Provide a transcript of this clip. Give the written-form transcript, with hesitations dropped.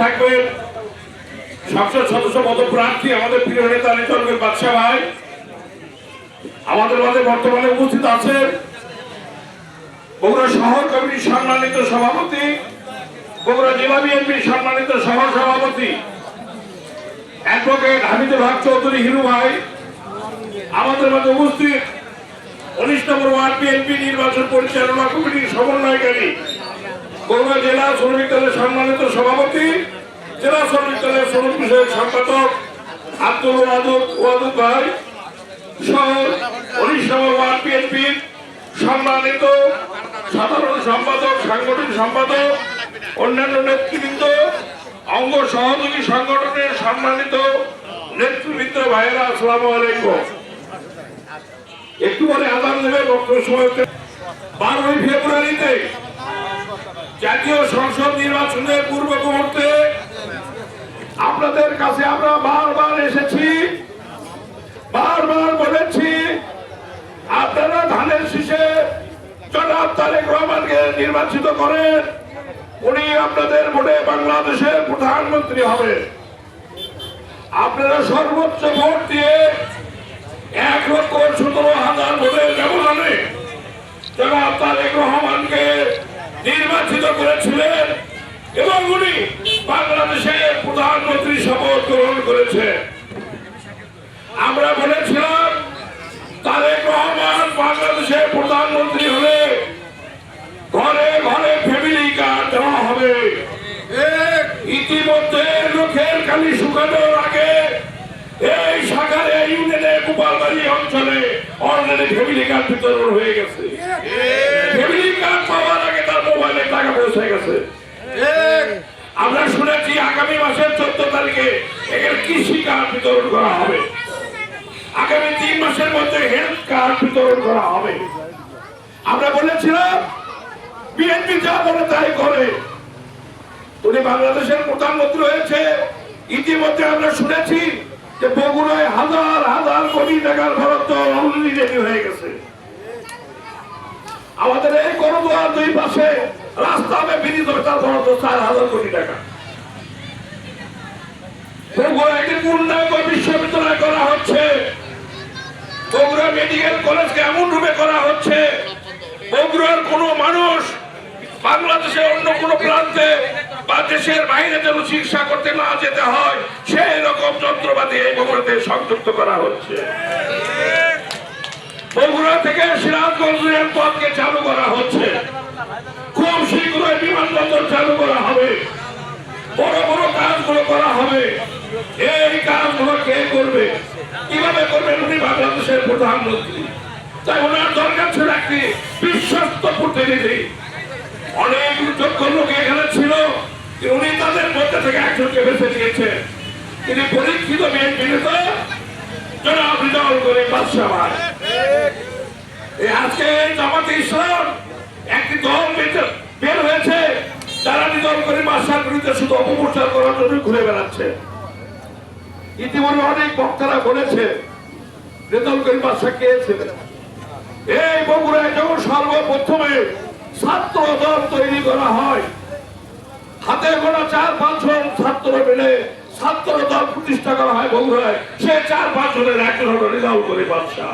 থাকবেন সংসদ সদস্য পদপ্রার্থী আমাদের প্রিয় নেতা লিটন বাদশা ভাই আমাদের মাঝে বর্তমানে উপস্থিত আছেন। বগুড়া শহর কমিটির সম্মানিত সভাপতি, বগুড়া জেলা বিএনপির সম্মানিত সহ সভাপতি অ্যাডভোকেট হামিদুল হক চৌধুরী হিরু ভাই আমাদের মাঝে উপস্থিত। 19 নম্বর ওয়ার্ড বিএনপি নির্বাচন পরিচালনা কমিটির সমন্বয়কারী বগুড়া জেলা শ্রমিক দলের সম্মানিত সভাপতি, জেলা শ্রমিক দলের শ্রমিক বিষয়ক সম্পাদক আব্দুল ওয়াদুদ ভাই সহ 19 নম্বর ওয়ার্ড বিএনপির সম্মানিত সাধারণ সম্পাদক, সাংগঠনিক সম্পাদক, অন্যান্য নেতৃবৃন্দ, অঙ্গ সহযোগী সংগঠনের সম্মানিত নেতৃবৃন্দ ভাইয়েরা, আসসালামু আলাইকুম। একটু পরে আদান দেবে বক্তব্য সময় 12 ফেব্রুয়ারিতে জাতীয় সংসদ নির্বাচনের পূর্ব মুহূর্তে আপনাদের কাছে আমরা বারবার এসেছি, বারবার বলেছি আপনারা ধানের শীষে জনাব তারেক রহমানকে নির্বাচিত করেন, উনি আপনাদের ভোটে বাংলাদেশের প্রধানমন্ত্রী হবে। আপনারা সর্বোচ্চ ভোট দিয়ে 1,17,000 ভোটের ব্যবধানে জনাব তারেক রহমানকে নির্বাচিত করেছিলেন এবং উনি বাংলাদেশের প্রধানমন্ত্রী শপথ গ্রহণ করেছেন। আমরা বলেছিলাম তারেক রহমান বাংলাদেশের প্রধানমন্ত্রী হলে ঘরে ঘরে ফ্যামিলি কার্ড দেওয়া হবে। ইতিমধ্যে লোকের কালি শুকানোর আগে এই সাগরে ইউনিয়নে গোপালবাড়ি অঞ্চলে অলরেডি ফ্যামিলি কার্ড বিতরণ হয়ে গেছে। ফ্যামিলি কার্ড পাওয়ার আগে তার মোবাইলে টাকা পৌঁছে গেছে। আমরা শুনেছি আগামী মাসের 14 তারিখে এর কৃষি কার্ড বিতরণ করা হবে, আগামী 3 মাসের মধ্যে হেলথ কার্ড বিতরণ করা হবে। আমরা বলেছিলাম বিএনপি যা বলে তাই করে, উনি বাংলাদেশের প্রধানমন্ত্রী হয়েছে। ইতিমধ্যে আমরা শুনেছি যে বগুড়ায় হাজার হাজার কোটি টাকার বরাদ্দ অলরেডি রেডি হয়ে গেছে। আমাদের এই করদোয়ার 2 পাশে রাস্তা হবে ব্রিজ হবে, তার বরাদ্দ 4,000 কোটি টাকা। বগুড়া একটি পূর্ণাঙ্গ বিশ্ববিদ্যালয় করা হচ্ছে, বগুড়া মেডিকেল কলেজকে এমন রূপে করা হচ্ছে বগুড়ার কোন মানুষ বাংলাদেশের অন্য কোন প্রান্তে বা দেশের বাইরে যেন চিকিৎসা করতে না যেতে হয় সেই রকম যন্ত্রপাতি এই বগুড়াতে সংযুক্ত করা হচ্ছে। বগুড়া থেকে সিরাজগঞ্জ রেলপথকে চালু করা হচ্ছে, খুব শীঘ্রই বিমানবন্দর চালু করা হবে, বড় বড় কাজগুলো করা হবে। এই কাজগুলো কে করবে, কিভাবে করবে? উনি বাংলাদেশের প্রধানমন্ত্রী, তাই ওনার দরকার ছিল একটি বিশ্বস্ত প্রতিনিধি। অনেক যোগ্য লোক এখানে ছিল, উনি তাদের মধ্যে থেকে একজনকে বেছে নিয়েছেন। তিনি পরীক্ষিত বিএনপি নেতা জনাব লিটন বাদশা ভাই। আজকে জামাতে ইসলাম একটি দল বের হয়েছে যারা লিটন বাদশার বিরুদ্ধে শুধু অপপ্রচার করার জন্য ঘুরে বেড়াচ্ছে। ইতিমধ্যে অনেক বক্তারা বলেছে লিটন বাদশা কে ছিলেন। এই বগুড়ায় যখন সর্বপ্রথমে ছাত্র দল তৈরি করা হয়, হাতে গোনা 4-5 জন ছাত্র মিলে ছাত্র দল প্রতিষ্ঠা করা হয় বগুড়ায়, সে 4-5 জনের একজন হল লিটন বাদশা।